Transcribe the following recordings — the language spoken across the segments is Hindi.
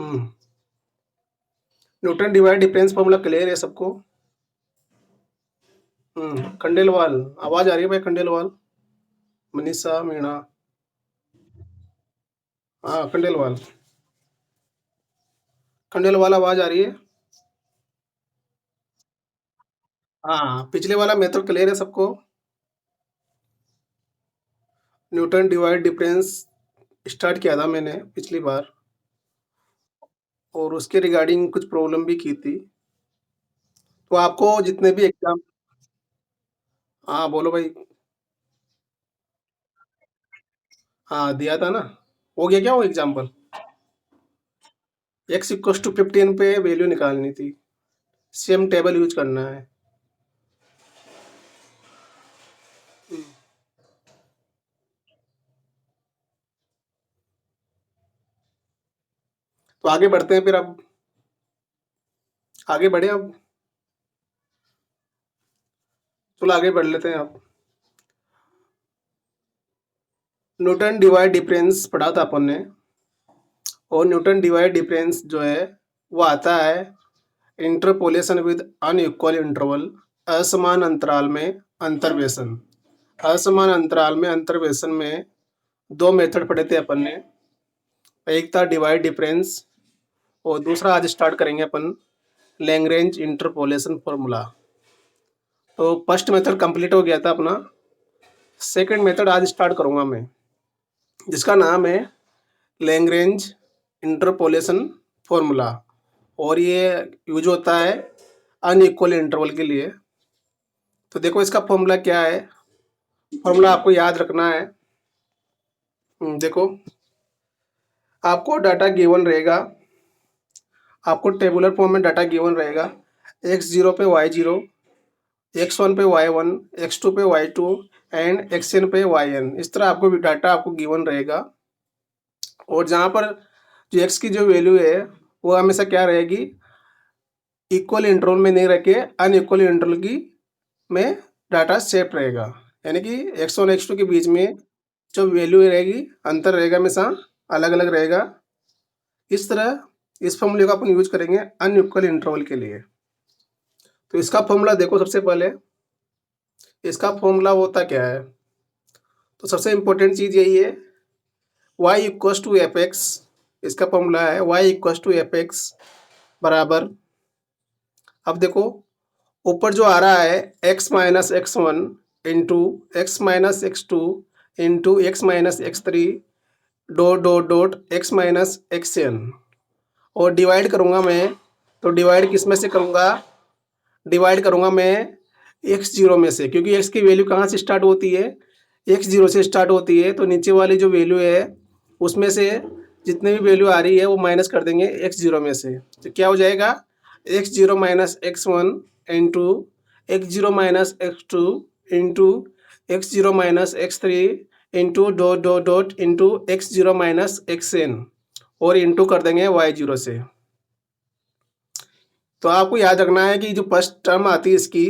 हम्म। Newton divide difference formula clear है सबको? खंडेलवाल, आवाज आ रही है भाई? खंडेलवाल, मनीषा, मीणा। हाँ, खंडेलवाल। खंडेलवाल, आवाज आ रही है? हाँ, पिछले वाला मेथड क्लियर है सबको? न्यूटन डिवाइड डिफरेंस स्टार्ट किया था मैंने पिछली बार, और उसके रिगार्डिंग कुछ प्रॉब्लम भी की थी। तो आपको जितने भी एग्जाम। हाँ, बोलो भाई। हाँ, दिया था ना। हो गया क्या वो एग्जाम्पल? एक्स इक्वस टू 15 पे वैल्यू निकालनी थी। सेम टेबल यूज करना है। तो आगे बढ़ते हैं फिर अब। आगे बढ़े अब। चलो आगे बढ़ लेते हैं अब। न्यूटन डिवाइड डिफरेंस पढ़ा था अपन ने। और न्यूटन डिवाइड डिफरेंस जो है वो आता है इंटरपोलेशन विद अनइक्वल इंटरवल, असमान अंतराल में अंतर्वेशन। असमान अंतराल में अंतर्वेशन में दो मेथड पढ़े थे अपन ने। एक था डिवाइड डिफरेंस, और दूसरा आज स्टार्ट करेंगे अपन लैग्रेंज इंटरपोलेशन फॉर्मूला। तो फर्स्ट मेथड कंप्लीट हो गया था अपना। सेकंड मेथड आज स्टार्ट करूंगा मैं, जिसका नाम है लैग्रेंज इंटरपोलेशन फॉर्मूला। और ये यूज होता है अनइक्वल इंटरवल के लिए। तो देखो इसका फॉर्मूला क्या है। फॉर्मूला आपको याद रखना है। देखो, आपको डाटा गिवन रहेगा। आपको टेबुलर फॉर्म में डाटा गिवन रहेगा। x0 पे y0, x1 पे y1, x2 पे y2 एंड xn पे yn। इस तरह आपको डाटा आपको गिवन रहेगा। और जहाँ पर जो x की जो वैल्यू है वो हमेशा क्या रहेगी, इक्वल इंटरवल में नहीं रखे अनइक्वल इंटरवल की में डाटा सेट रहेगा। यानी कि x1 x2 के बीच में जो वैल्यू रहेगी, अंतर रहेगा, हमेशा अलग अलग रहेगा। इस तरह इस फॉर्मूले का अपन यूज करेंगे अनइक्वल इंटरवल के लिए। तो इसका फॉर्मूला देखो, सबसे पहले इसका फॉर्मूला होता क्या है। तो सबसे इंपॉर्टेंट चीज़ यही है, y equals to f x. इसका फॉर्मूला है y equals to f x बराबर। अब देखो, ऊपर जो आ रहा है x minus x one into x minus x two into x minus x three dot dot dot x minus x n. और डिवाइड करूँगा मैं, तो डिवाइड किस में से करूँगा, डिवाइड करूँगा मैं x0 में से, क्योंकि x की वैल्यू कहाँ से स्टार्ट होती है, x0 से स्टार्ट होती है। तो नीचे वाली जो वैल्यू है उसमें से जितने भी वैल्यू आ रही है वो माइनस कर देंगे x0 में से। तो क्या हो जाएगा, x0 minus x one into x0 minus x two into x0 minus x three into dot dot dot into x0 minus x n, और इंटू कर देंगे y0 से। तो आपको याद रखना है कि जो फर्स्ट टर्म आती है इसकी,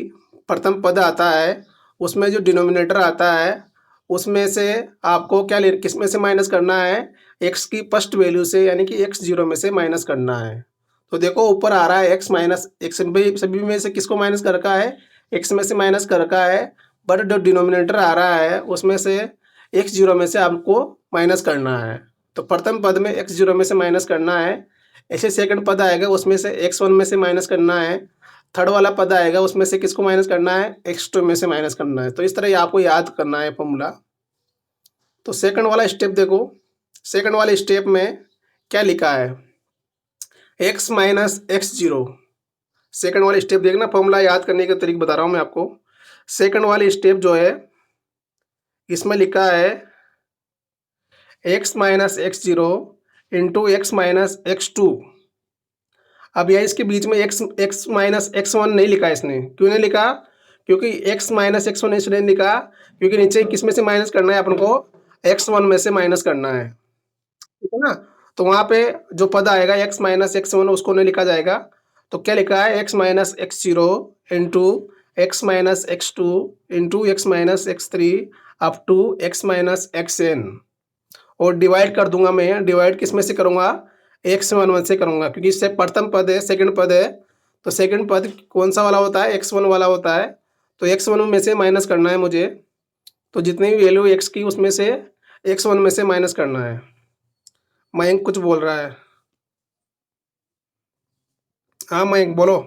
प्रथम पद आता है, उसमें जो डिनोमिनेटर आता है उसमें से आपको क्या ले, किस में से माइनस करना है, एक्स की फर्स्ट वैल्यू से, यानी कि x0 में से माइनस करना है। तो देखो ऊपर आ रहा है x माइनस एक्स, सभी में से किसको माइनस कर रखा है, x में से माइनस कर रखा है। बट जो डिनोमिनेटर आ रहा है उसमें से x0 में से आपको माइनस करना है। तो प्रथम पद में x0 में से माइनस करना है। ऐसे सेकंड पद आएगा उसमें से x1 में से माइनस करना है। थर्ड वाला पद आएगा उसमें से किसको माइनस करना है, x2 में से माइनस करना है। तो इस तरह ये आपको याद करना है फॉर्मूला। तो सेकंड वाला स्टेप देखो, सेकंड वाले स्टेप में क्या लिखा है, x minus x zero. Second वाले स्टेप देखना, फॉर्मूला याद करने का तरीका बता रहा हूँ मैं आपको। सेकंड वाले स्टेप जो है इसमें लिखा है x minus x zero into x minus x two. अब यह इसके बीच में x माइनस एक्स वन नहीं लिखा इसने। क्यों नहीं लिखा, क्योंकि x माइनस एक्स वन इसने नहीं लिखा, क्योंकि नीचे किस में से माइनस करना है अपन को, x1 में से माइनस करना है, ठीक है ना। तो वहाँ पे जो पद आएगा x माइनस एक्स वन उसको नहीं लिखा जाएगा। तो क्या लिखा है, x minus x zero into x minus x two into x minus x three up to x minus x n. और डिवाइड कर दूंगा मैं, डिवाइड किस में से करूँगा, x1 से करूँगा, क्योंकि इससे प्रथम पद है, सेकंड पद है, तो सेकंड पद कौन सा वाला होता है, x1 वाला होता है। तो x1 में से माइनस करना है मुझे, तो जितनी भी वैल्यू x की उसमें से x1 में से माइनस करना है। मयंक कुछ बोल रहा है। हाँ मयंक बोलो।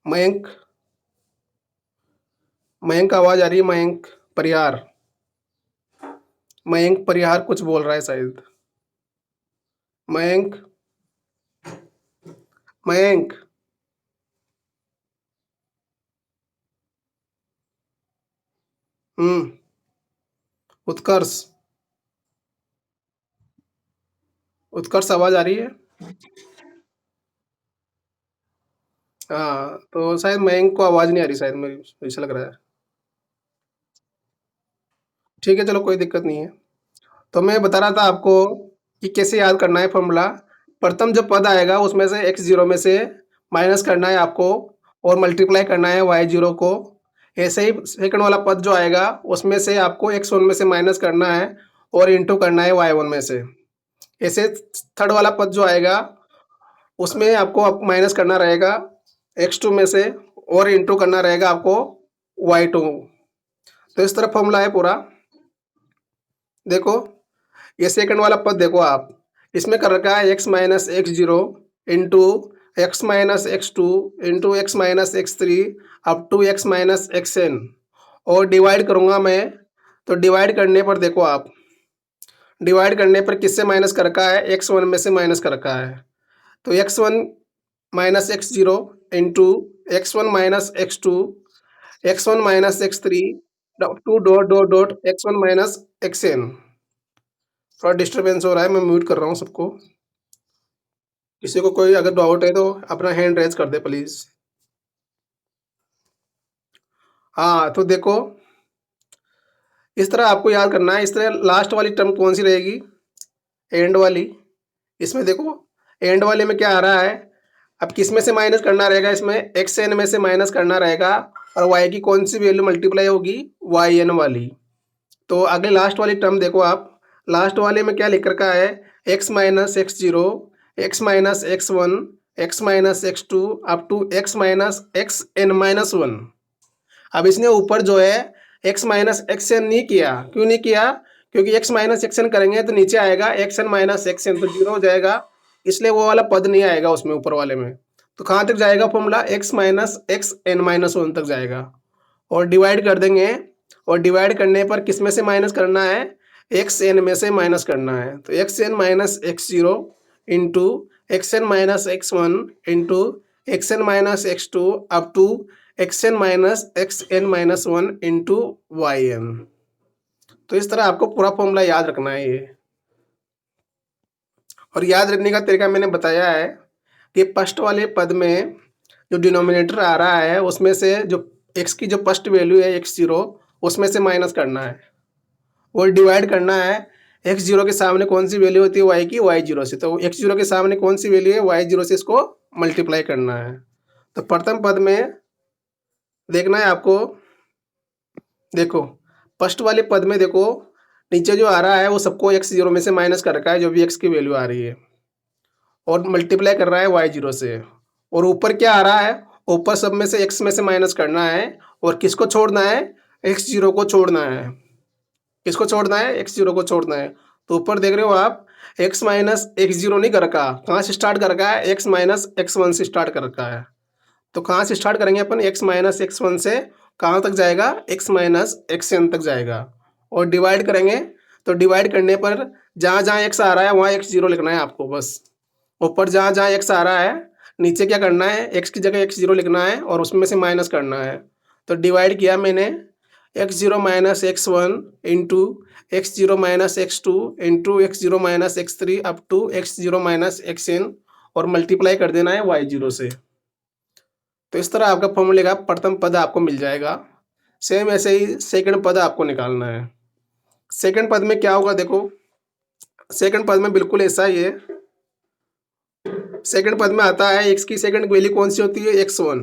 मयंक, मयंक आवाज आ रही है, मयंक परिहार, मयंक परिहार कुछ बोल रहा है शायद। मयंक, मयंक, उत्कर्ष, उत्कर्ष आवाज आ रही है। हाँ तो शायद मयंक को आवाज नहीं आ रही, शायद मेरी ऐसा लग रहा है। ठीक है चलो, कोई दिक्कत नहीं है। तो मैं बता रहा था आपको कि कैसे याद करना है फॉर्मूला। प्रथम जो पद आएगा उसमें से x0 में से माइनस करना है आपको, और मल्टीप्लाई करना है y0 को। ऐसे ही सेकंड वाला पद जो आएगा उसमें से आपको x1 में से माइनस करना है और इंटू करना है y1 में से। ऐसे थर्ड वाला पद जो आएगा उसमें आपको माइनस करना रहेगा x2 में से, और इंटू करना रहेगा आपको y2। तो इस तरह फॉर्मूला है पूरा। देखो ये सेकंड वाला पद देखो आप, इसमें कर रखा है x minus x zero into x minus x two into x minus x three up to x minus x n, और डिवाइड करूंगा मैं। तो डिवाइड करने पर देखो आप, डिवाइड करने पर किससे माइनस कर रखा है, x1 में से माइनस कर रखा है। तो x1 minus x zero into x1 minus x two x1 minus x three to dot dot dot x1 minus x n. थोड़ा डिस्टरबेंस हो रहा है, मैं म्यूट कर रहा हूँ सबको। किसी को कोई अगर डाउट है तो अपना हैंड रेज कर दे प्लीज। हाँ तो देखो इस तरह आपको याद करना है। इस तरह लास्ट वाली टर्म कौन सी रहेगी, एंड वाली। इसमें देखो एंड वाले में क्या आ रहा है, अब किस में से माइनस करना रहेगा, इसमें एक्स एन में से माइनस करना रहेगा, और वाई की कौन सी वैल्यू मल्टीप्लाई होगी, वाई एन वाली। तो अगले लास्ट वाली टर्म देखो आप, लास्ट वाले में क्या लिख रखा है, x minus x zero x minus x one x minus x two up to x minus x n minus one. अब इसने ऊपर जो है एक्स माइनस एक्स एन नहीं किया, क्यों नहीं किया, क्योंकि एक्स माइनस एक्स एन करेंगे तो नीचे आएगा x n minus x n, तो जीरो हो जाएगा, इसलिए वो वाला पद नहीं आएगा उसमें ऊपर वाले में। तो कहाँ तक जाएगा formula, x minus x n minus one तक जाएगा। और डिवाइड कर देंगे, और डिवाइड करने पर किस में से माइनस करना है, एक्स एन में से माइनस करना है। तो x n minus x zero into x n minus x one into x n minus x two up to x n minus x n minus one into y n. तो इस तरह आपको पूरा फॉर्मूला याद रखना है ये। और याद रखने का तरीका मैंने बताया है कि फर्स्ट वाले पद में जो डिनोमिनेटर आ रहा है उसमें से जो एक्स की जो फर्स्ट वैल्यू है एक्स जीरो, उसमें से माइनस करना है, और डिवाइड करना है एक्स जीरो के सामने कौन सी वैल्यू होती है वाई की, वाई जीरो से। तो एक्स जीरो के सामने कौन सी वैल्यू है, वाई जीरो से, इसको मल्टीप्लाई करना है। तो प्रथम पद में देखना है आपको, देखो फर्स्ट वाले पद में देखो नीचे जो आ रहा है वो सबको एक्स जीरो में से माइनस कर रखा है, जो भी एक्स की वैल्यू आ रही है, और मल्टीप्लाई कर रहा है वाई जीरो से। और ऊपर क्या आ रहा है, ऊपर सब में से एक्स में से माइनस करना है, और किसको छोड़ना है, एक्स जीरो को छोड़ना है। किसको छोड़ना है, एक्स जीरो को छोड़ना है। तो ऊपर देख रहे हो आप, एक्स माइनस एक्स जीरो नहीं कर रखा, कहाँ से स्टार्ट कर रखा है, एक्स माइनस एक्स वन से स्टार्ट कर रखा है। तो कहाँ से स्टार्ट करेंगे अपन, एक्स माइनस एक्स वन से कहाँ तक जाएगा, एक्स माइनस एक्स एन तक जाएगा। और डिवाइड करेंगे, तो डिवाइड करने पर जहाँ जहाँ एक्स आ रहा है वहाँ एक्स जीरो लिखना है आपको बस। ऊपर जहाँ जहाँ एक्स आ रहा है नीचे क्या करना है, एक्स की जगह एक्स जीरो लिखना है और उसमें से माइनस करना है। तो डिवाइड किया मैंने, x zero minus x one into x zero minus x two into x zero minus x three up to x zero minus x n, और मल्टीप्लाई कर देना है वाई जीरो से। तो इस तरह आपका फॉर्मूले का प्रथम पद आपको मिल जाएगा। सेम ऐसे ही सेकंड पद आपको निकालना है। सेकंड पद में क्या होगा, देखो सेकंड पद में बिल्कुल ऐसा ही है। सेकंड पद में आता है एक्स की सेकंड वैल्यू कौन सी होती है, एक्स वन।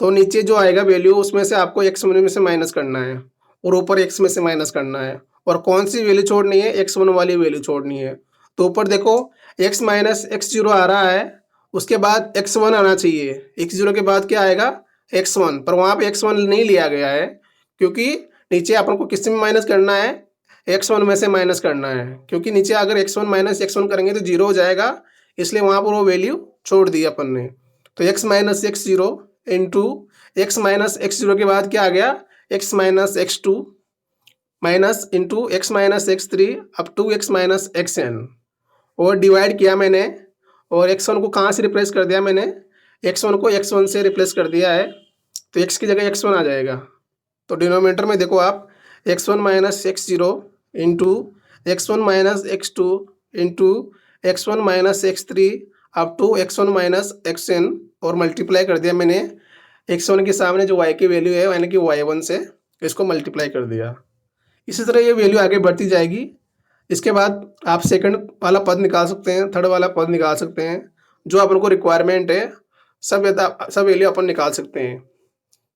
तो नीचे जो आएगा वैल्यू उसमें से आपको एक्स वन में से माइनस करना है, और ऊपर एक्स में से माइनस करना है, और कौन सी वैल्यू छोड़नी है, एक्स वन वाली वैल्यू छोड़नी है। तो ऊपर देखो x माइनस एक्स जीरो आ रहा है, उसके बाद x1 आना चाहिए। x0 के बाद क्या आएगा, x1, पर वहाँ पे x1 नहीं लिया गया है, क्योंकि नीचे अपन को किस में माइनस करना है, x1 में से माइनस करना है, क्योंकि नीचे अगर x1 माइनस x1 करेंगे तो जीरो हो जाएगा, इसलिए वहाँ पर वो वैल्यू छोड़ दी अपन ने। तो x minus x zero into x minus x zero के बाद क्या आ गया, x minus x two minus into x minus x three up to x minus x n, और डिवाइड किया मैंने, और x1 को कहाँ से रिप्लेस कर दिया मैंने, x1 को x1 से रिप्लेस कर दिया है, तो x की जगह x1 आ जाएगा। तो डिनोमिनेटर में देखो आप x1 minus x zero into x one minus x two into x one minus x three up to x1 minus x n, और मल्टीप्लाई कर दिया मैंने x1 के सामने जो y की वैल्यू है यानी कि y1 से, इसको मल्टीप्लाई कर दिया। इसी तरह ये वैल्यू आगे बढ़ती जाएगी। इसके बाद आप सेकंड वाला पद निकाल सकते हैं, थर्ड वाला पद निकाल सकते हैं, जो अपन को रिक्वायरमेंट है सब वैल्यू अपन निकाल सकते हैं।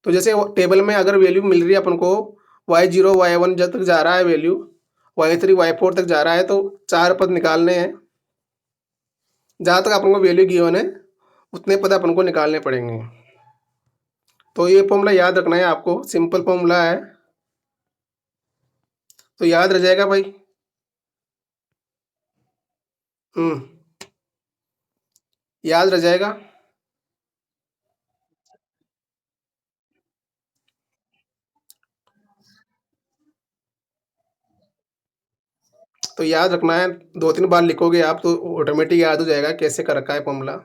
तो जैसे टेबल में अगर वैल्यू मिल रही है अपन को y0 y1 जब तक जा रहा है वैल्यू, y3 y4 तक जा रहा है, तो चार पद निकालने हैं। जहाँ तक अपन को वैल्यू गिवन है उतने पद अपन को निकालने पड़ेंगे। तो ये फॉर्मूला याद रखना है आपको, सिंपल फॉर्मूला है, तो याद रह जाएगा भाई। याद रह जाएगा। तो याद रखना है, दो तीन बार लिखोगे आप तो ऑटोमेटिक याद हो जाएगा कैसे कर रखा है फॉर्मूला।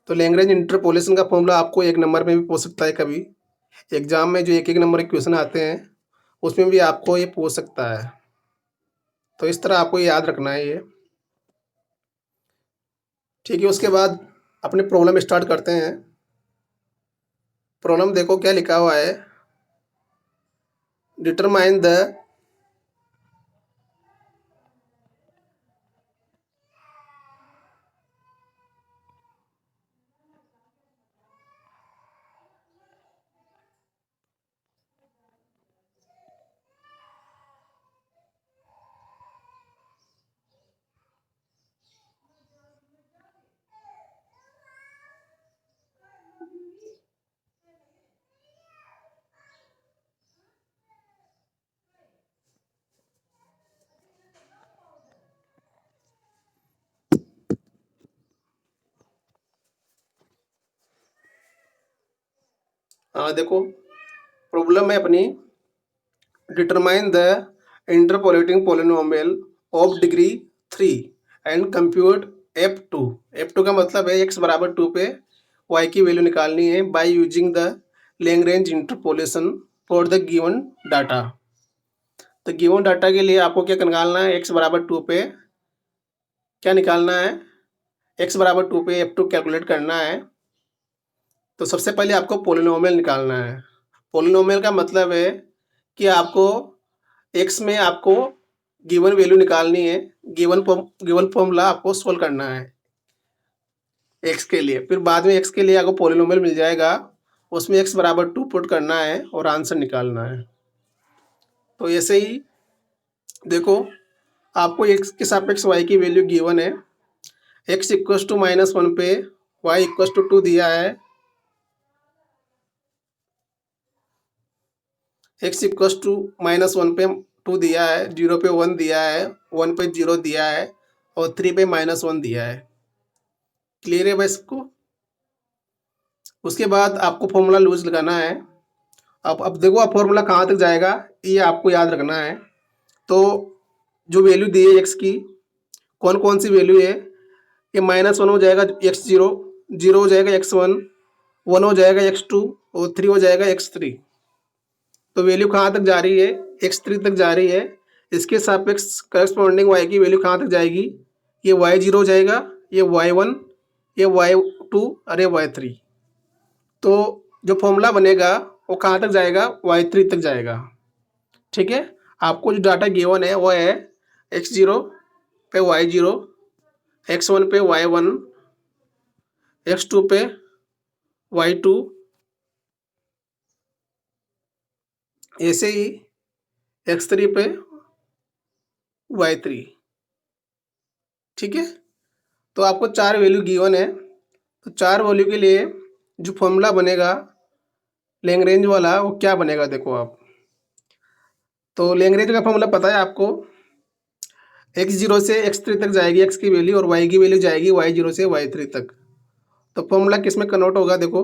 तो लैग्रेंज इंटरपोलेशन का फॉर्मूला आपको एक नंबर में भी पूछ सकता है, कभी एग्जाम में जो एक एक नंबर के क्वेश्चन आते हैं उसमें भी आपको ये पूछ सकता है। तो इस तरह आपको याद रखना है ये। ठीक है, उसके बाद अपने प्रॉब्लम स्टार्ट करते हैं। प्रॉब्लम देखो क्या लिखा हुआ है, डिटरमाइन द, हाँ देखो प्रॉब्लम है अपनी, determine the interpolating polynomial of degree 3 and compute f2। f2 का मतलब है x बराबर 2 पे y की वैल्यू निकालनी है by using the Lagrange interpolation for the given data. तो गिवन डाटा के लिए आपको क्या निकालना है, x बराबर 2 पे क्या निकालना है, x बराबर 2 पे f2 कैलकुलेट करना है। तो सबसे पहले आपको पोलिनोमियल निकालना है। पोलिनोमियल का मतलब है कि आपको x में आपको गिवन वैल्यू निकालनी है, गिवन फॉर्मूला आपको सोल्व करना है x के लिए, फिर बाद में x के लिए आपको पोलिनोमियल मिल जाएगा, उसमें x बराबर 2 पुट करना है और आंसर निकालना है। तो ऐसे ही देखो आपको x के सापेक्ष y की वैल्यू गिवन है, x इक्वस टू -1 पे y इक्वस टू 2 दिया है, x इक्वस टू -1 पे 2 दिया है, 0 पे 1 दिया है, 1 पे 0 दिया है, और 3 पे -1 दिया है। क्लियर है भाई सबको। उसके बाद आपको फॉर्मूला लूज लगाना है। अब देखो आप फॉर्मूला कहाँ तक जाएगा ये आपको याद रखना है। तो जो वैल्यू दी है एक्स की, कौन कौन सी वैल्यू है, ये -1 हो जाएगा x0, 0 हो जाएगा x1, 1 हो जाएगा x2 और 3 हो जाएगा x3। तो वैल्यू कहाँ तक जा रही है, x3 तक जा रही है। इसके सापेक्ष करस्पॉन्डिंग y की वैल्यू कहाँ तक जाएगी, ये y0 हो जाएगा, ये y1, ये y2 और ये y3। तो जो फॉर्मूला बनेगा वो कहाँ तक जाएगा, y3 तक जाएगा। ठीक है, आपको जो डाटा गिवन है वो है x0 पे y0, x1 पे y1, x2 पे y2, ऐसे ही x3 पे y3। ठीक है। तो आपको 4 वैल्यू गिवन है, तो 4 वैल्यू के लिए जो फॉर्मूला बनेगा लैग्रेंज वाला वो क्या बनेगा देखो आप। तो लैग्रेंज का फॉर्मूला पता है आपको, x0 से x3 तक जाएगी x की वैल्यू और y की वैल्यू जाएगी y0 से y3 तक। तो फॉर्मूला किस में कन्वर्ट होगा देखो,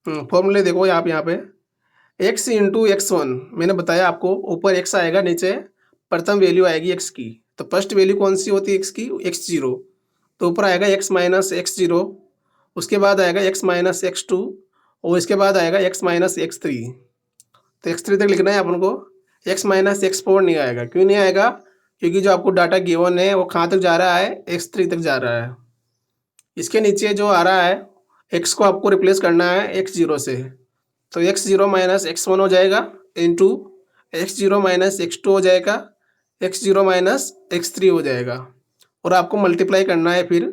फॉर्मूले देखो आप यहाँ पे x इंटू x1, मैंने बताया आपको ऊपर x आएगा, नीचे प्रथम वैल्यू आएगी x की। तो फर्स्ट वैल्यू कौन सी होती है x की, x0। तो ऊपर आएगा x माइनस x0, उसके बाद आएगा x माइनस x2 और इसके बाद आएगा x माइनस x3। तो x3 तक लिखना है अपन को, x माइनस x4 नहीं आएगा। क्यों नहीं आएगा, क्योंकि जो आपको डाटा गिवन है वो कहाँ तक जा रहा है, x3 तक जा रहा है। इसके नीचे जो आ रहा है x को आपको रिप्लेस करना है x0 से, तो x0 माइनस x1 हो जाएगा इंटू x0 माइनस x2 हो जाएगा, x0 माइनस x3 हो जाएगा, और आपको मल्टीप्लाई करना है फिर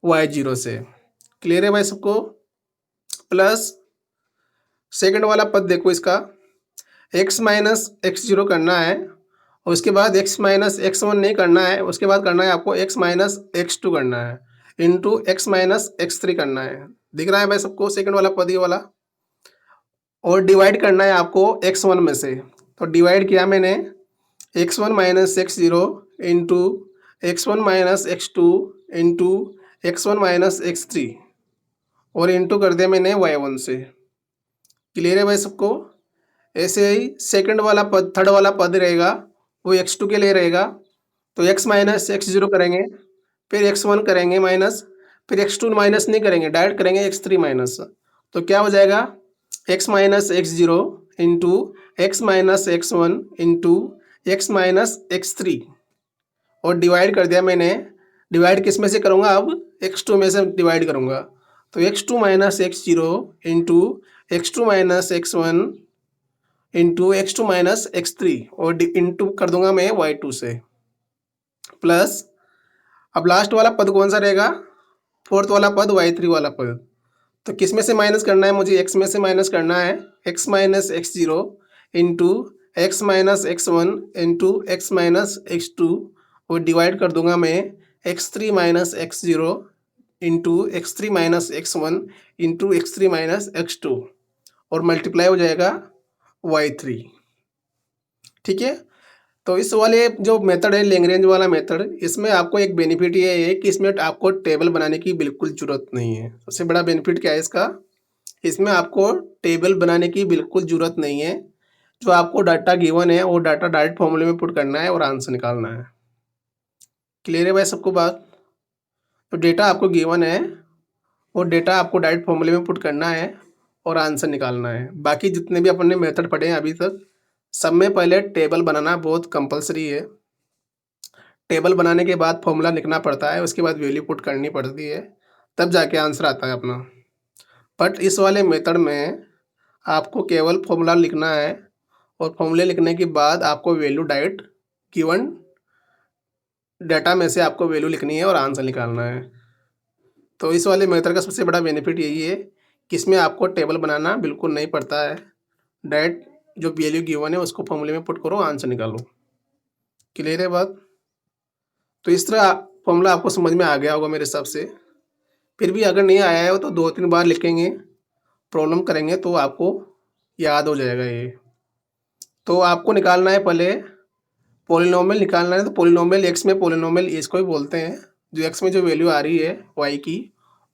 y0 से। क्लियर है भाई सबको। प्लस सेकंड वाला पद देखो इसका, x माइनस x0 करना है और उसके बाद x माइनस x1 नहीं करना है, उसके बाद करना है आपको x माइनस x2 करना है इंटू x माइनस x3 करना है। दिख रहा है भाई सबको सेकंड वाला पद ये वाला, और डिवाइड करना है आपको x1 में से। तो डिवाइड किया मैंने x1 minus x0 into x1 minus x2 into x1 minus x3 और इंटू कर दिया मैंने y1 से। क्लियर है भाई सबको। ऐसे ही सेकंड वाला पद, थर्ड वाला पद रहेगा वो x2 के लिए रहेगा। तो x माइनस x0 करेंगे, फिर x1 करेंगे माइनस, फिर x2 माइनस नहीं करेंगे, डायरेक्ट करेंगे x3 माइनस। तो क्या हो जाएगा, x minus x0 into x minus x1 into x minus x3 और डिवाइड कर दिया मैंने। डिवाइड किस में से करूँगा, अब x2 में से डिवाइड करूँगा। तो x2 minus x0 into x2 minus x1 into x2 minus x3 और इंटू कर दूंगा मैं y2 से। प्लस अब लास्ट वाला पद कौन सा रहेगा, फोर्थ वाला पद y3 वाला पद। तो किस में से माइनस करना है मुझे, x में से माइनस करना है, x minus x0 into x minus x1 into x minus x2 और डिवाइड कर दूंगा मैं x3 minus x0 into x3 minus x1 into x3 minus x2 और मल्टीप्लाई हो जाएगा y3। ठीक है। तो इस वाले जो मेथड है लैग्रेंज वाला मेथड, इसमें आपको एक बेनिफिट ये है कि इसमें आपको टेबल बनाने की बिल्कुल ज़रूरत नहीं है। सबसे बड़ा बेनिफिट क्या है इसका, इसमें आपको टेबल बनाने की बिल्कुल ज़रूरत नहीं है। जो आपको डाटा गिवन है वो डाटा डायरेक्ट फॉर्मूले में पुट करना है और आंसर निकालना है। क्लियर है भाई सबको बात। तो डेटा आपको गिवन है, वो डेटा आपको डायरेक्ट फॉर्मूले में पुट करना है और आंसर निकालना है। बाकी जितने भी अपन ने मेथड पढ़े हैं अभी तक, सब में पहले टेबल बनाना बहुत कंपलसरी है। टेबल बनाने के बाद फॉर्मूला लिखना पड़ता है, उसके बाद वैल्यू पुट करनी पड़ती है, तब जाके आंसर आता है अपना। बट इस वाले मेथड में आपको केवल फॉर्मूला लिखना है और फॉर्मूले लिखने के बाद आपको वैल्यू डायरेक्ट गिवन डाटा में से आपको वैल्यू लिखनी है और आंसर निकालना है। तो इस वाले मेथड का सबसे बड़ा बेनिफिट यही है कि इसमें आपको टेबल बनाना बिल्कुल नहीं पड़ता है, डायरेक्ट जो वैल्यू गिवन है उसको फॉर्मूले में पुट करो, आंसर निकालो। क्लियर है बात। तो इस तरह फॉर्मूला आपको समझ में आ गया होगा मेरे हिसाब से। फिर भी अगर नहीं आया है तो 2-3 बार लिखेंगे, प्रॉब्लम करेंगे तो आपको याद हो जाएगा ये। तो आपको निकालना है पहले पॉलिनोमियल निकालना है। तो पॉलिनोमियल एक्स में पॉलिनोमियल इसको ही बोलते हैं, जो एक्स में जो वैल्यू आ रही है वाई की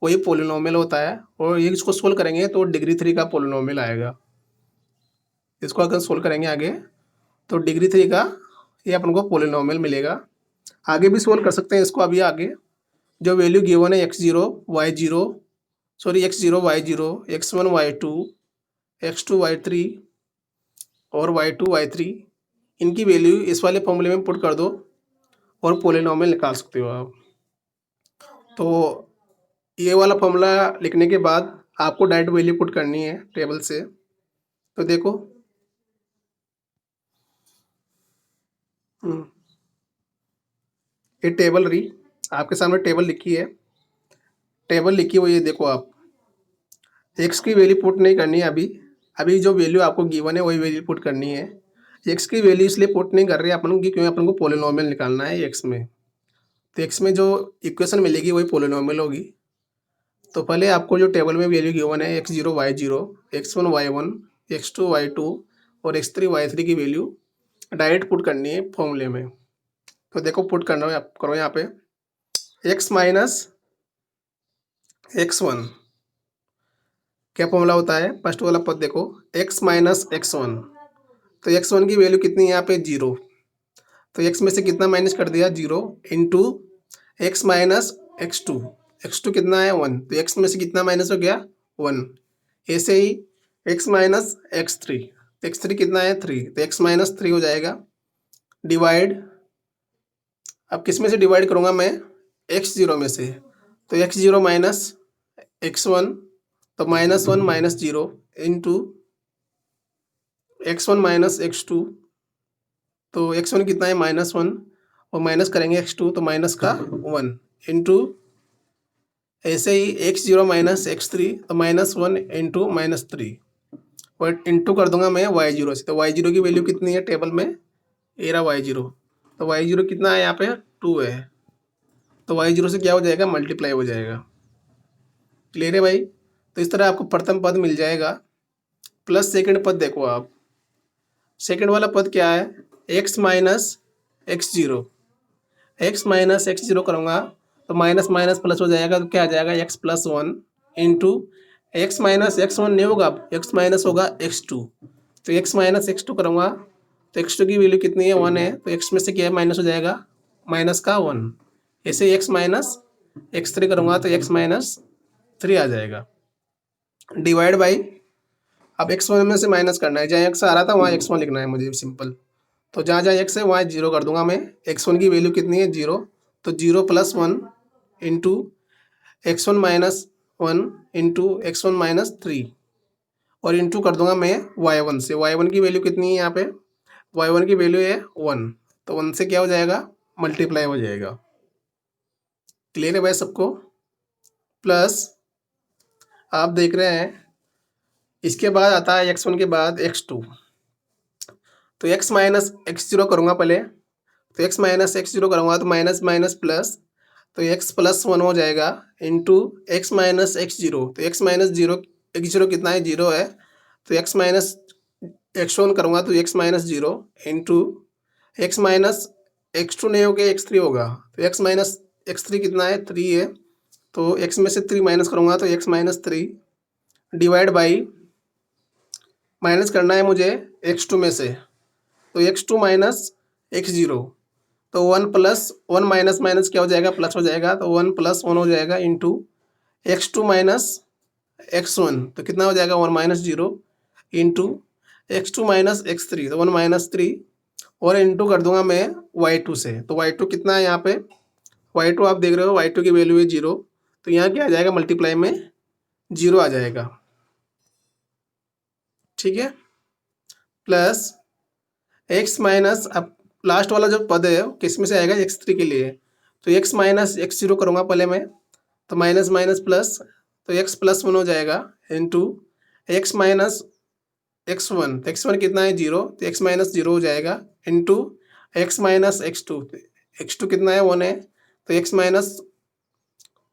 वही पॉलिनोमियल होता है। और ये इसको सोल्व करेंगे तो डिग्री 3 का पॉलिनोमियल आएगा। इसको अगर सोल्व करेंगे आगे तो डिग्री 3 का ये अपन को पॉलिनोमियल मिलेगा। आगे भी सोल्व कर सकते हैं इसको। अभी आगे जो वैल्यू गिवन है x0 y0 sorry x0 y0 x1 y2 x2 y3 और y2 y3, इनकी वैल्यू इस वाले फॉर्मूले में पुट कर दो और पॉलिनोमियल निकाल सकते हो आप। तो ये वाला फॉर्मूला लिखने के बाद आपको डायरेक्ट वैल्यू पुट करनी है टेबल से। तो देखो ये टेबल रही आपके सामने, टेबल लिखी है, टेबल लिखी हुई है। देखो आप एक्स की वैल्यू पुट नहीं करनी है अभी, अभी जो वैल्यू आपको गिवन है वही वैल्यू पुट करनी है। एक्स की वैल्यू इसलिए पुट नहीं कर रहे अपन की, क्योंकि अपन को पोलिनोमियल निकालना है एक्स में। तो एक्स में जो इक्वेशन मिलेगी वही पोलिनोमियल होगी। तो पहले आपको जो टेबल में वैल्यू गिवन है x0 y0, x1 y1, x2 y2 और x3 y3 की वैल्यू डायरेक्ट पुट करनी है फॉर्मूले में। तो देखो पुट करना करो यहाँ पे x माइनस x1 क्या फॉर्मूला होता है, फर्स्ट वाला पद देखो x माइनस x1। तो x1 की वैल्यू कितनी है यहाँ पे 0, तो x में से कितना माइनस कर दिया 0 into x minus x2, x2 कितना है 1, तो x में से कितना माइनस हो गया 1। ऐसे ही x माइनस x3, x3 कितना है 3, तो x माइनस 3 हो जाएगा। डिवाइड, अब किस में से डिवाइड करूँगा मैं x0 में से, तो x0 माइनस x1, तो -1 minus 0 into x1 minus x2, तो x1 कितना है -1 और माइनस करेंगे x2 तो माइनस का 1 इंटू ऐसे ही x0 माइनस x3, तो -1 इंटू -3 और इंटू कर दूंगा मैं y0 से। तो y0 की वैल्यू कितनी है टेबल में, ये रहा y0, तो y0 कितना है यहाँ पे 2 है, तो y0 से क्या हो जाएगा मल्टीप्लाई हो जाएगा। क्लियर है भाई। तो इस तरह आपको प्रथम पद मिल जाएगा। प्लस सेकंड पद देखो आप, सेकंड वाला पद क्या है x minus x0, x minus x0 करूँगा तो माइनस माइनस प्लस हो जाएगा, तो क्या आ जाएगा x plus 1 into x minus x1 नहीं होगा, x माइनस होगा x2, तो x माइनस x2 करूँगा तो x2 की वैल्यू कितनी है 1 है, तो x में से क्या माइनस हो जाएगा माइनस का 1। ऐसे x माइनस x3 करूँगा तो x माइनस 3 आ जाएगा। डिवाइड बाई, अब x1 में से माइनस करना है, जहाँ x आ रहा था वहाँ x1 लिखना है मुझे सिंपल। तो जहाँ जहाँ x है वहाँ 0 कर दूंगा मैं। x1 की वैल्यू कितनी है 0, तो 0 plus 1 into x1 minus 1 into x1 minus 3 और इंटू कर दूंगा मैं y1 से। y1 की वैल्यू कितनी है यहाँ पे, y1 की वैल्यू है 1, तो 1 से क्या हो जाएगा मल्टीप्लाई हो जाएगा। क्लियर है भाई सबको। प्लस आप देख रहे हैं इसके बाद आता है x1 के बाद x2, तो x माइनस x0 करूँगा पहले, तो x माइनस x0 करूँगा तो माइनस माइनस प्लस, तो x प्लस 1 हो जाएगा इंटू एक्स माइनस x0, तो x माइनस x0 कितना है 0 है, तो x माइनस x1 करूँगा तो x minus 0 into x minus x2 नहीं होगा x3 होगा, तो x माइनस x3 कितना है 3 है, तो x में से 3 माइनस करूँगा तो x minus 3 divide by, minus करना है मुझे x2 में से, तो x2 माइनस x0, तो 1 प्लस 1 माइनस माइनस क्या हो जाएगा प्लस हो जाएगा, तो 1 प्लस 1 हो जाएगा इंटू x2 माइनस x1, तो कितना हो जाएगा 1 minus 0 into x2 minus x3, तो 1 माइनस 3 और इंटू कर दूंगा मैं y2 से। तो y2 कितना है यहाँ पे, y2 आप देख रहे हो y2 की वैल्यू है 0, तो यहाँ क्या आ जाएगा मल्टीप्लाई में 0 आ जाएगा। ठीक है। प्लस x माइनस, अब लास्ट वाला जो पद है किस में से आएगा x3 के लिए, तो x माइनस x0 करूँगा पहले मैं, तो माइनस माइनस प्लस, तो x प्लस 1 हो जाएगा इंटू एक्स माइनस x1, तो x1 कितना है 0, तो x माइनस 0 हो जाएगा into x minus x2, x2 कितना है 1 है, तो x माइनस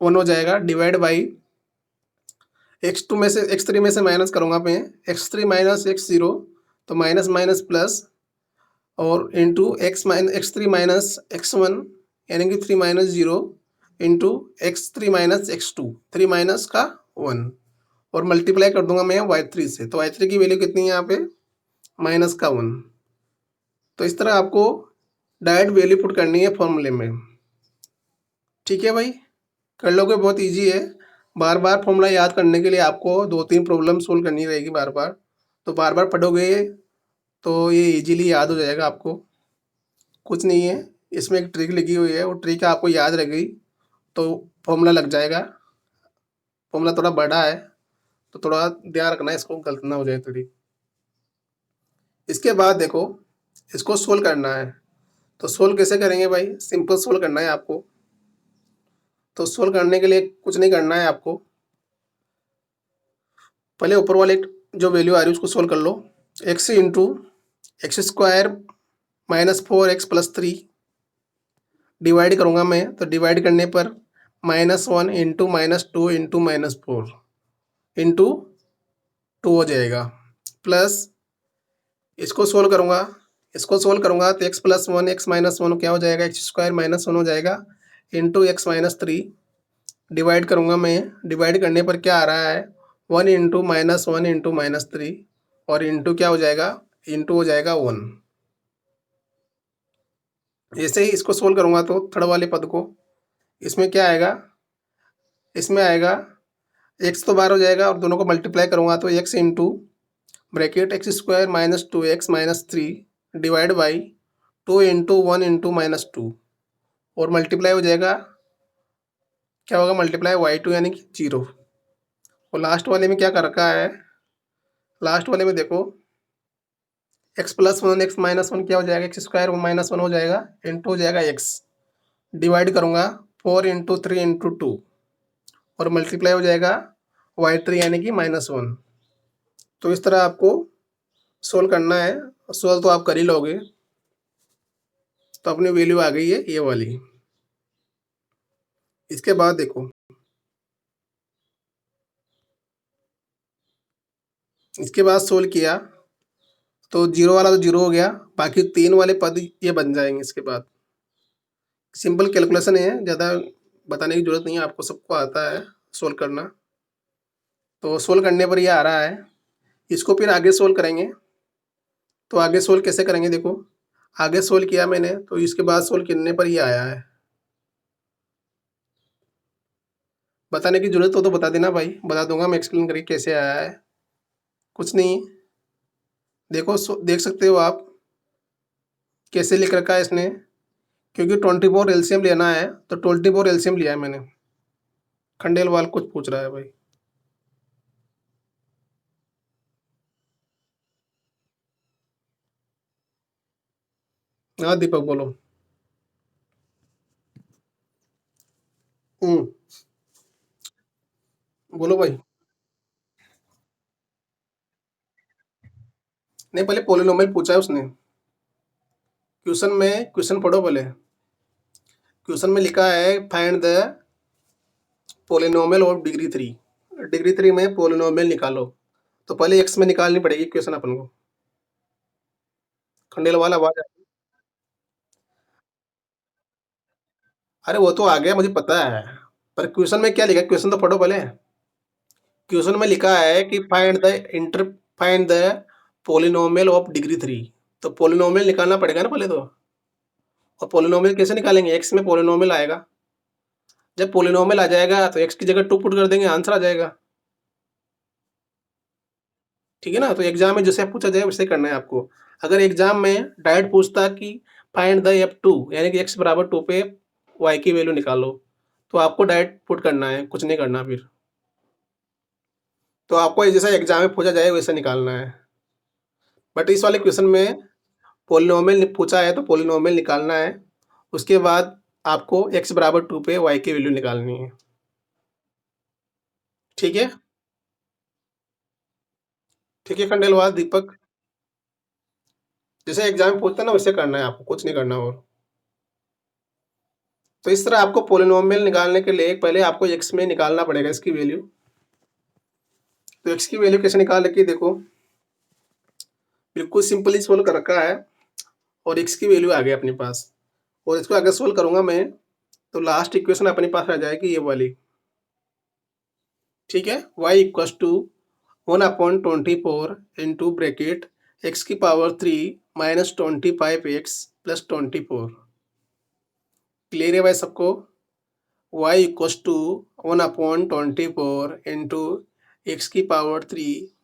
1 हो जाएगा डिवाइड बाई x2 में से x3 में से माइनस करूँगा मैं, x3 माइनस x0, तो माइनस माइनस प्लस और इंटू x3 माइनस x1 यानी कि 3 minus 0 into x3 minus x2, 3 minus का 1 और मल्टीप्लाई कर दूंगा मैं y3 से, तो y3 की वैल्यू कितनी है यहाँ पे माइनस का 1। तो इस तरह आपको डायरेक्ट वैल्यू पुट करनी है फॉर्मूले में। ठीक है भाई, कर लोगे, बहुत इजी है। बार बार फॉर्मूला याद करने के लिए आपको 2-3 प्रॉब्लम सोल्व करनी रहेगी बार बार, तो बार बार पढ़ोगे तो ये इजीली याद हो जाएगा आपको। कुछ नहीं है, इसमें एक ट्रिक लिखी हुई है, वो ट्रिक आपको याद रह गई तो फॉर्मूला लग जाएगा। फॉर्मूला थोड़ा बड़ा है तो थोड़ा ध्यान रखना है, इसको गलत ना हो जाए थोड़ी। इसके बाद देखो इसको सोल्व करना है, तो सोल्व कैसे करेंगे भाई, सिंपल सोल्व करना है आपको। तो सोल्व करने के लिए कुछ नहीं करना है आपको, पहले ऊपर वाले जो वैल्यू आ रही है उसको सोल्व कर लो। x into x square -4x+3 divide करूँगा मैं, तो डिवाइड करने पर -1 इंटू -2 इंटू -4 इंटू 2 हो जाएगा, प्लस इसको सोल्व करूँगा तो x+1 x-1 क्या हो जाएगा, x² -1 हो जाएगा इंटू x-3 डिवाइड करूँगा मैं, डिवाइड करने पर क्या आ रहा है 1 इंटू -1 इंटू -3 और इंटू क्या हो जाएगा, इंटू हो जाएगा 1। ऐसे ही इसको सोल्व करूँगा तो थर्ड वाले पद को, इसमें क्या आएगा, इसमें आएगा x तो बाहर हो जाएगा और दोनों को मल्टीप्लाई करूँगा तो x into bracket x² -2x-3 divide by 2 into 1 into -2 और मल्टीप्लाई हो जाएगा, क्या होगा मल्टीप्लाई y2 यानी कि 0। और लास्ट वाले में क्या कर रखा है, लास्ट वाले में देखो x+1 x-1 क्या हो जाएगा, x² -1 हो जाएगा इंटू हो जाएगा x डिवाइड करूँगा 4 इंटू 3 इंटू 2 और मल्टीप्लाई हो जाएगा y3 यानी कि -1। तो इस तरह आपको सोल्व करना है, सोल्व तो आप कर ही लोगे। तो अपनी वैल्यू आ गई है ये वाली। इसके बाद देखो, इसके बाद सोल्व किया तो जीरो वाला तो जीरो हो गया, बाकी 3 वाले पद ये बन जाएंगे। इसके बाद सिंपल कैलकुलेशन है, ज़्यादा बताने की जरूरत नहीं है, आपको सबको आता है सोल्व करना। तो सोल्व करने पर ये आ रहा है, इसको फिर आगे सोल्व करेंगे। तो आगे सोल्व कैसे करेंगे, देखो आगे सोल्व किया मैंने तो इसके बाद सोल्व करने पर ये आया है। बताने की जरूरत हो तो बता देना भाई, बता दूंगा मैं एक्सप्लेन करके कैसे आया है। कुछ नहीं, देखो देख सकते हो आप कैसे लिख रखा है इसने, क्योंकि 24 एलसीएम लेना है तो 24 एलसीएम लिया है मैंने। खंडेलवाल कुछ पूछ रहा है भाई। हाँ दीपक बोलो। हम्म, बोलो भाई। नहीं, पहले पोलिनोमियल पूछा है उसने। क्वेश्चन पढ़ो पहले। क्वेश्चन में लिखा है find the polynomial of degree 3। Degree 3 में पोलिनोमियल निकालो, तो पहले एक्स में निकालनी पड़ेगी क्वेश्चन अपन को। खंडेलवाल आवाज अरे वो तो आ गया, मुझे पता है, पर क्वेश्चन में क्या लिखा है, क्वेश्चन तो पढ़ो पहले। क्वेश्चन में लिखा है कि find the polynomial of degree 3। तो पोलिनोमियल निकालना पड़ेगा ना पहले तो। और पोलिनोमियल कैसे निकालेंगे, एक्स में पोलिनोमियल आएगा, जब पोलिनोमियल आ जाएगा तो एक्स की जगह 2 पुट कर देंगे, आंसर आ जाएगा। ठीक है ना। तो एग्जाम में जैसे पूछा जाए वैसे करना है आपको। अगर एग्जाम में डायरेक्ट पूछता कि फाइंड द f2 यानी कि x बराबर 2 पे y की वैल्यू निकालो, तो आपको डायरेक्ट पुट करना है, कुछ नहीं करना फिर। तो आपको जैसा एग्जाम में पूछा जाए वैसा निकालना है। बट इस वाले क्वेश्चन में पोलिनोमियल पूछा है तो पोलिनोमियल निकालना है, उसके बाद आपको x बराबर 2 पे y की वैल्यू निकालनी है। ठीक है, ठीक है खंडेलवाल दीपक, जैसे एग्जाम में पूछता है ना वैसे करना है आपको, कुछ नहीं करना। और तो इस तरह आपको पोलिनोमियल निकालने के लिए पहले आपको x में निकालना पड़ेगा इसकी वैल्यू। तो x की वैल्यू कैसे निकाल रखी है देखो, बिल्कुल सिंपली सोल्व कर रखा है और x की वैल्यू आ गई अपने पास। और इसको अगर सोल्व करूंगा मैं तो लास्ट इक्वेशन अपने पास आ जाएगी ये वाली। ठीक है, y equals to 1/24 into bracket x³ -25x+24। Clear है भाई सबको। y equals to 1/24 into x³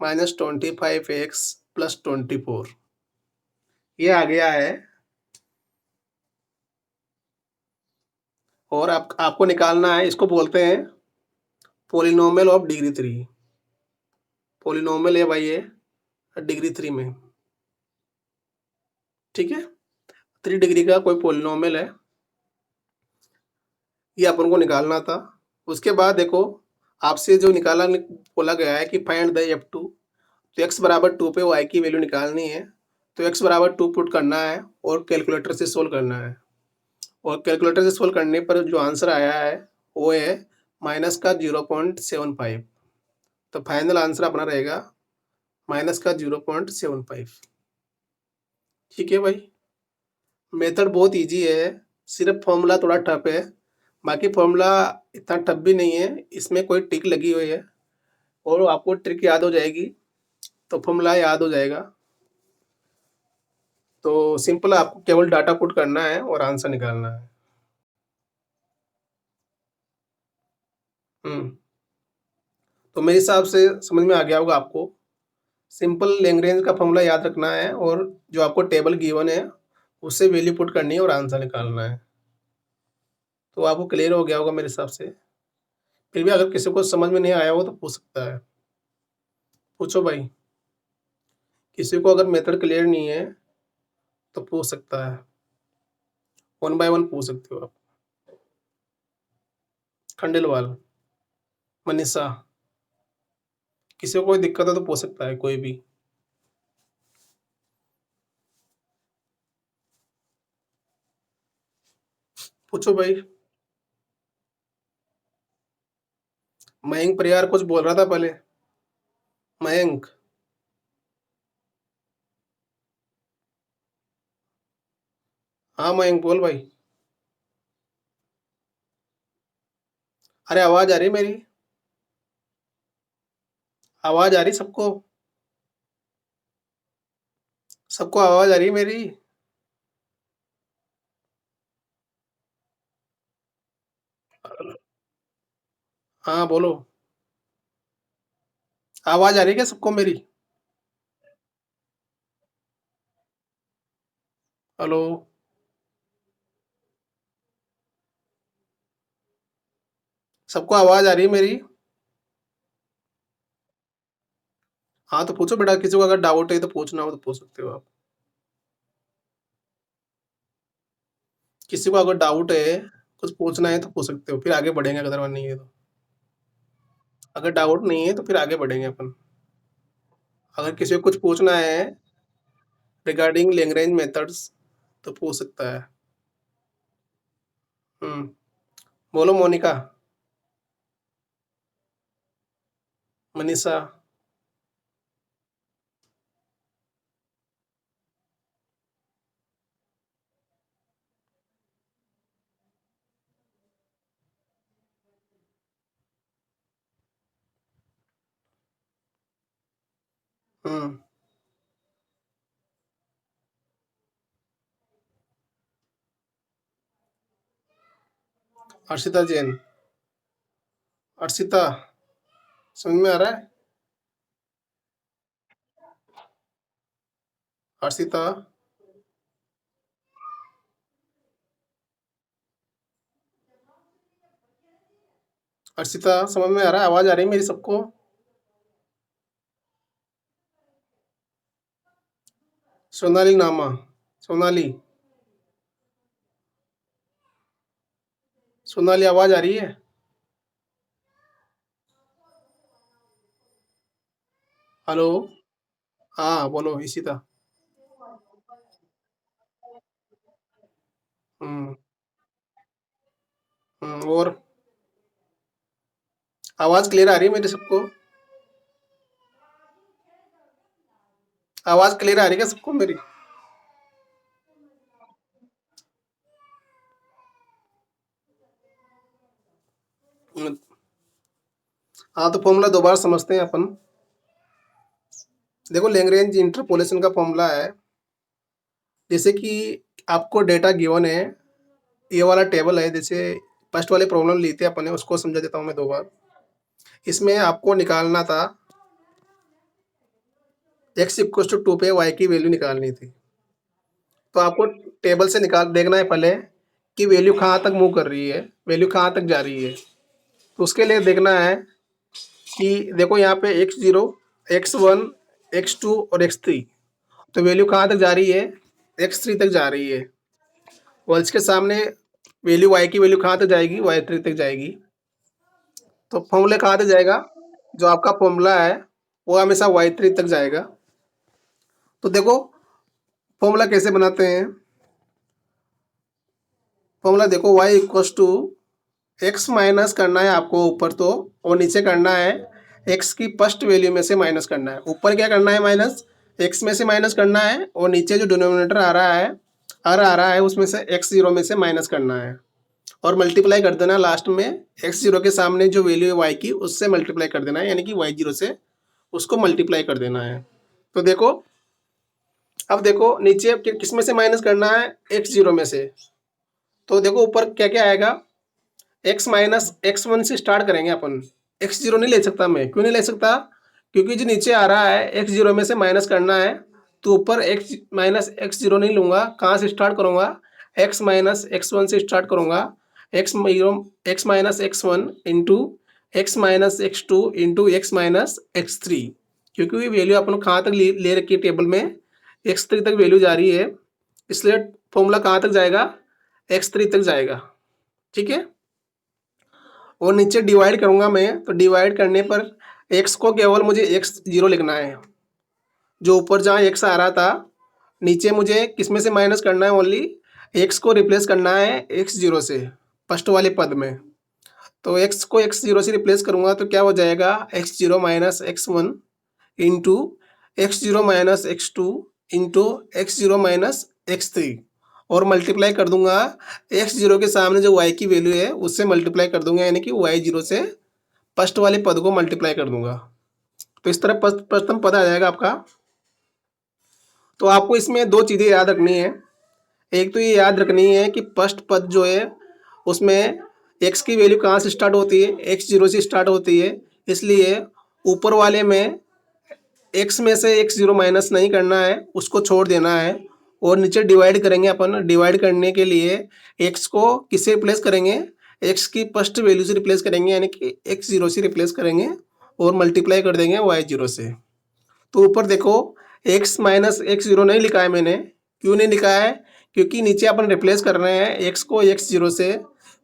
-25x+24 ये आ गया है। और आपको निकालना है, इसको बोलते हैं पोलिनोमियल ऑफ डिग्री 3। पोलिनोमियल है भाई ये डिग्री 3 में। ठीक है, 3 डिग्री का कोई पोलिनोमियल है, ये अपन को निकालना था। उसके बाद देखो आपसे जो निकाला बोला गया है कि फाइंड द f2, तो x बराबर 2 पे y की वैल्यू निकालनी है। तो x बराबर 2 पुट करना है और कैलकुलेटर से सोल्व करना है, और कैलकुलेटर से सोल्व करने पर जो आंसर आया है वो है माइनस का 0.75। तो फाइनल आंसर अपना रहेगा माइनस का 0.75। ठीक है भाई, मेथड बहुत इजी है, सिर्फ फॉर्मूला थोड़ा टफ है, बाकी फॉर्मूला इतना टफ भी नहीं है, इसमें कोई ट्रिक लगी हुई है और आपको ट्रिक याद हो जाएगी तो फॉर्मूला याद हो जाएगा। तो सिंपल आपको केवल डाटा पुट करना है और आंसर निकालना है। तो मेरे हिसाब से समझ में आ गया होगा आपको। सिंपल लैग्रेंज का फॉर्मूला याद रखना है और जो आपको टेबल गिवन है उससे वैल्यू पुट करनी है और आंसर निकालना है। तो आपको क्लियर हो गया होगा मेरे हिसाब से। फिर भी अगर किसी को समझ में नहीं आया हो तो पूछ सकता है। पूछो भाई, किसी को अगर मेथड क्लियर नहीं है तो पूछ सकता है, वन बाय वन पूछ सकते हो आप। खंडेलवाल, मनीषा, किसी को कोई दिक्कत है तो पूछ सकता है कोई भी। पूछो भाई। मयंक परियार कुछ बोल रहा था पहले। मयंक, हाँ मयंक बोल भाई। अरे आवाज आ रही मेरी? आवाज आ रही सबको? सबको आवाज आ रही है मेरी? हाँ बोलो। आवाज आ रही है क्या सबको मेरी? हेलो। सबको आवाज आ रही है मेरी? हाँ तो पूछो बेटा, किसी को अगर डाउट है तो पूछना हो तो पूछ सकते हो आप। किसी को अगर डाउट है, कुछ पूछना है तो पूछ सकते हो, फिर आगे बढ़ेंगे अगर नहीं है तो। अगर डाउट नहीं है तो फिर आगे बढ़ेंगे अपन। अगर किसी को कुछ पूछना है रिगार्डिंग लैग्रेंज मेथड्स तो पूछ सकता है। हम्म, बोलो मोनिका, मनीषा। हम्म, अर्षिता जैन। अर्षिता, समझ में आ रहा है? अर्षिता, अर्षिता समझ में आ रहा है? आवाज आ रही है मेरी सबको? सोनाली नामा, सोनाली, सोनाली आवाज आ रही है? हेलो। हाँ बोलो इशिता। हम्म। और आवाज क्लियर आ रही है मेरी सबको? आवाज क्लियर आ रही है क्या सबको मेरी? हम्म, हाँ तो फॉर्मूला दोबारा समझते हैं अपन। देखो लैग्रेंज इंटरपोलेशन का फॉर्मूला है, जैसे कि आपको डेटा गिवन है, ये वाला टेबल है, जैसे फर्स्ट वाले प्रॉब्लम ली थी अपन ने, उसको समझा देता हूँ मैं दो बार। इसमें आपको निकालना था x इक्वल टू 2 पे y की वैल्यू निकालनी थी। तो आपको टेबल से निकाल देखना है पहले कि वैल्यू कहाँ तक मूव कर रही है, वैल्यू कहाँ तक जा रही है। तो उसके लिए देखना है कि देखो यहाँ पे x0, x1, x2 और x3, तो वैल्यू कहाँ तक जा रही है? x3 तक जा रही है। और इसके सामने वैल्यू y की वैल्यू कहाँ तक जाएगी? y3 तक जाएगी। तो फॉर्मूले कहाँ तक जाएगा? जो आपका फॉर्मूला है वो हमेशा y3 तक जाएगा। तो देखो फॉर्मूला कैसे बनाते हैं? फॉर्मूला देखो, y equals to x minus करना है आपको ऊपर तो, और नीचे करना है एक्स की फर्स्ट वैल्यू में से माइनस करना है। ऊपर क्या करना है? माइनस एक्स में से माइनस करना है, और नीचे जो डिनोमिनेटर आ रहा है आ रहा है उसमें से एक्स जीरो में से माइनस करना है, और मल्टीप्लाई कर देना लास्ट में एक्स जीरो के सामने जो वैल्यू है वाई की उससे मल्टीप्लाई कर देना है, यानी कि वाई जीरो से उसको मल्टीप्लाई कर देना है। तो देखो, अब देखो नीचे किस में से माइनस करना है? एक्स जीरो में से। तो देखो ऊपर क्या क्या आएगा? एक्स माइनस एक्स वन से स्टार्ट करेंगे अपन। एक्स जीरो नहीं ले सकता मैं, क्यों नहीं ले सकता? क्योंकि जो नीचे आ रहा है एक्स जीरो में से माइनस करना है, तो ऊपर एक्स माइनस एक्स जीरो नहीं लूंगा। कहाँ से स्टार्ट करूंगा? एक्स माइनस एक्स वन से स्टार्ट करूंगा। X minus x one into x minus x two into x minus x three, क्योंकि वैल्यू अपन कहाँ तक ले रखी है टेबल में? एक्स थ्री तक वैल्यू जा रही है, इसलिए फॉर्मूला कहाँ तक जाएगा? एक्स थ्री तक जाएगा। ठीक है, और नीचे डिवाइड करूंगा मैं, तो डिवाइड करने पर एक्स को केवल मुझे एक्स जीरो लिखना है। जो ऊपर जहाँ एक्स आ रहा था, नीचे मुझे किस में से माइनस करना है? ओनली एक्स को रिप्लेस करना है एक्स जीरो से फर्स्ट वाले पद में। तो एक्स को एक्स जीरो से रिप्लेस करूंगा तो क्या हो जाएगा? X zero minus x one into x zero minus x two into x zero minus x three, और मल्टीप्लाई कर दूंगा एक्स जीरो के सामने जो वाई की वैल्यू है उससे मल्टीप्लाई कर दूंगा, यानी कि वाई जीरो से फर्स्ट वाले पद को मल्टीप्लाई कर दूंगा। तो इस तरह प्रथम पद आ जाएगा आपका। तो आपको इसमें दो चीज़ें याद रखनी है। एक तो ये याद रखनी है कि फर्स्ट पद जो है उसमें एक्स की वैल्यू कहाँ से स्टार्ट होती है? एक्स जीरो से स्टार्ट होती है, इसलिए ऊपर वाले में एक्स में से एक्स जीरो माइनस नहीं करना है, उसको छोड़ देना है। और नीचे डिवाइड करेंगे अपन। डिवाइड करने के लिए एक्स को किससे रिप्लेस करेंगे? एक्स की फर्स्ट वैल्यू से रिप्लेस करेंगे, यानी कि एक्स जीरो से रिप्लेस करेंगे, और मल्टीप्लाई कर देंगे वाई जीरो से। तो ऊपर देखो, एक्स माइनस एक्स जीरो नहीं लिखा है मैंने। क्यों नहीं लिखा है? क्योंकि नीचे अपन रिप्लेस कर रहे हैं एक्स को एक्स जीरो से।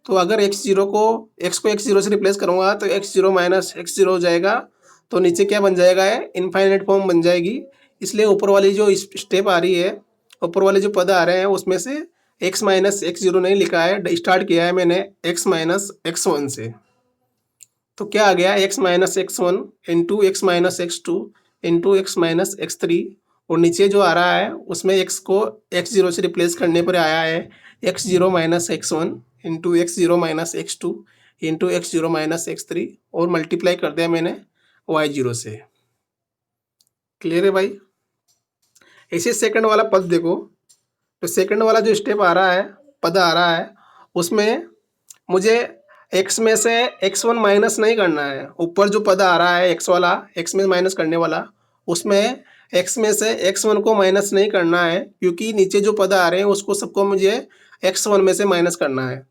तो अगर एक्स को एक्स जीरो से रिप्लेस करूँगा तो x zero minus x zero हो जाएगा, तो नीचे क्या बन जाएगा? है इनफाइनाइट फॉर्म बन जाएगी। इसलिए ऊपर वाली जो स्टेप आ रही है, ऊपर वाले जो पद आ रहे हैं उसमें से एक्स माइनस एक्स जीरो नहीं लिखा है, स्टार्ट किया है मैंने एक्स माइनस एक्स वन से। तो क्या आ गया? X minus x one into x minus x two into x minus x three, और नीचे जो आ रहा है उसमें एक्स को एक्स जीरो से रिप्लेस करने पर आया है x zero minus x one into x zero minus x two into x zero minus x three, और मल्टीप्लाई कर दिया मैंने वाई जीरो से। क्लियर है भाई? इसी सेकंड वाला पद देखो, तो सेकंड वाला जो स्टेप आ रहा है, पद आ रहा है, उसमें मुझे एक्स में से एक्स वन माइनस नहीं करना है। ऊपर जो पद आ रहा है एक्स वाला, एक्स में माइनस करने वाला, उसमें एक्स में से एक्स वन को माइनस नहीं करना है, क्योंकि नीचे जो पद आ रहे हैं उसको सबको मुझे एक्स वन में से माइनस करना है।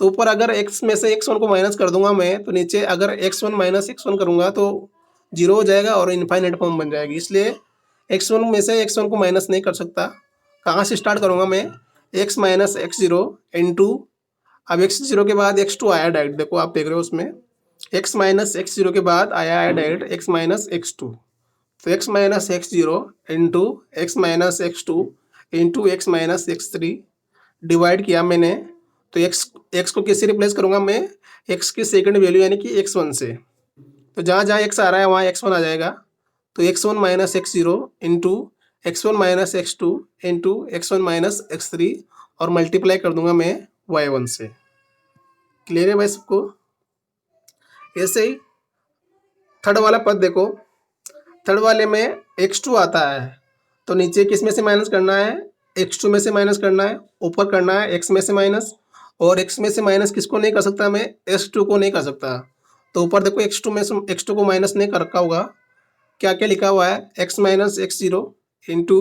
तो ऊपर अगर एक्स में से एक्स वन को माइनस कर दूंगा मैं, तो नीचे अगर x one minus x one करूँगा तो जीरो हो जाएगा और इनफाइनाइट फॉर्म बन जाएगी। इसलिए एक्स वन में से एक्स वन को माइनस नहीं कर सकता। कहाँ से स्टार्ट करूँगा मैं? X minus x zero into, अब एक्स जीरो के बाद एक्स टू आया डायरेक्ट, देखो आप देख रहे हो उसमें एक्स माइनस एक्स जीरो के बाद आया है direct x minus x two. तो x minus x zero into x minus x two into x minus x three, divide किया मैंने। तो एक्स को किससे रिप्लेस करूँगा मैं? एक्स की सेकंड वैल्यू यानी कि एक्स वन से। तो जहाँ जहाँ एक्स आ रहा है वहाँ एक्स वन आ जाएगा। तो x one minus x zero into x one minus x two into x one minus x three, और मल्टीप्लाई कर दूंगा मैं वाई वन से। क्लियर है भाई सबको? ऐसे ही थर्ड वाला पद देखो, थर्ड वाले में एक्स टू आता है, तो नीचे किस में से माइनस करना है? एक्स टू में से माइनस करना है। ऊपर करना है एक्स में से माइनस, और एक्स में से माइनस किसको नहीं कर सकता मैं? एक्स टू को नहीं कर सकता। तो ऊपर देखो एक्स टू में से एक्स टू को माइनस नहीं कर रखा होगा। क्या क्या लिखा हुआ है? X minus x zero into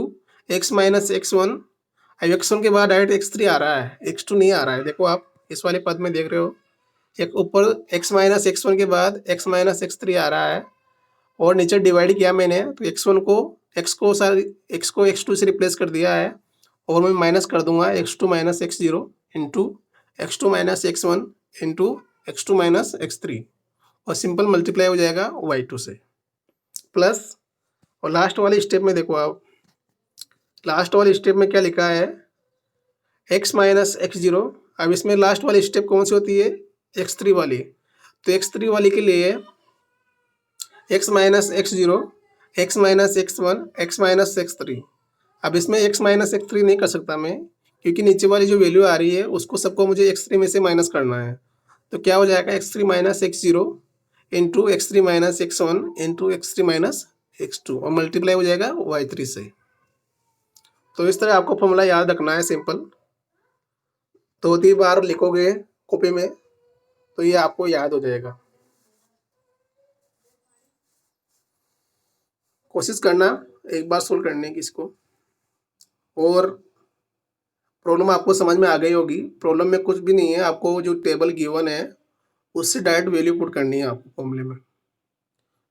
x minus x one. अब एक्स वन के बाद डायरेक्ट एक्स थ्री आ रहा है, एक्स टू नहीं आ रहा है। देखो आप इस वाले पद में देख रहे हो, एक ऊपर एक्स माइनस एक्स वन के बाद एक्स माइनस एक्स थ्री आ रहा है, और नीचे डिवाइड किया मैंने, तो एक्स को एक्स टू से रिप्लेस कर दिया है, और मैं माइनस कर दूंगा x two minus x zero into x two minus x one into x two minus x three, और सिंपल मल्टीप्लाई हो जाएगा वाई टू से। प्लस, और लास्ट वाले स्टेप में देखो आप, लास्ट वाले स्टेप में क्या लिखा है, x माइनस एक्स जीरो। अब इसमें लास्ट वाली स्टेप कौन सी होती है, x3 वाली। तो x3 वाली के लिए x minus x zero, x minus x one, x minus x three. अब इसमें x माइनस एक्स थ्री नहीं कर सकता मैं, क्योंकि नीचे वाली जो वैल्यू आ रही है उसको सबको मुझे x3 में से माइनस करना है। तो क्या हो जाएगा, x3 minus x zero into x3 minus x one into x3 minus x2 और मल्टीप्लाई हो जाएगा y3 से। तो इस तरह आपको फॉर्मूला याद रखना है, सिंपल। 2-3 बार लिखोगे कॉपी में तो ये आपको याद हो जाएगा। कोशिश करना एक बार सोल्व करने की इसको, और प्रॉब्लम आपको समझ में आ गई होगी। प्रॉब्लम में कुछ भी नहीं है, आपको जो टेबल गिवन है उससे डायरेक्ट वैल्यू पुट करनी है आपको फॉर्मूले में।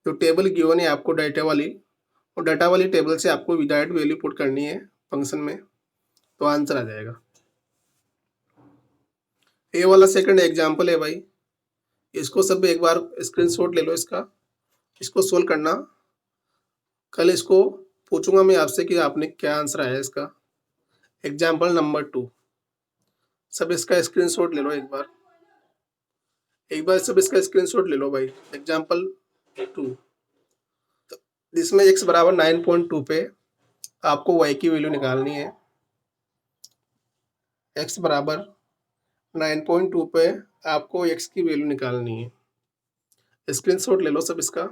जो टेबल गिवन है आपको डाटा वाली, और डाटा वाली टेबल से आपको डायरेक्ट वैल्यू पुट करनी है फंक्शन में, तो आंसर आ जाएगा। ये वाला सेकंड एग्जाम्पल है भाई, इसको सब एक बार स्क्रीनशॉट ले लो इसका, इसको सोल्व करना। कल इसको पूछूंगा मैं आपसे कि आपने क्या आंसर आया इसका। एग्जाम्पल नंबर 2, सब इसका स्क्रीनशॉट ले लो एक बार सब इसका स्क्रीनशॉट ले लो भाई। एग्जाम्पल 2, जिसमें x बराबर 9.2 पे आपको y की वैल्यू निकालनी है। x बराबर 9.2 पे आपको x की वैल्यू निकालनी है। स्क्रीनशॉट ले लो सब इसका।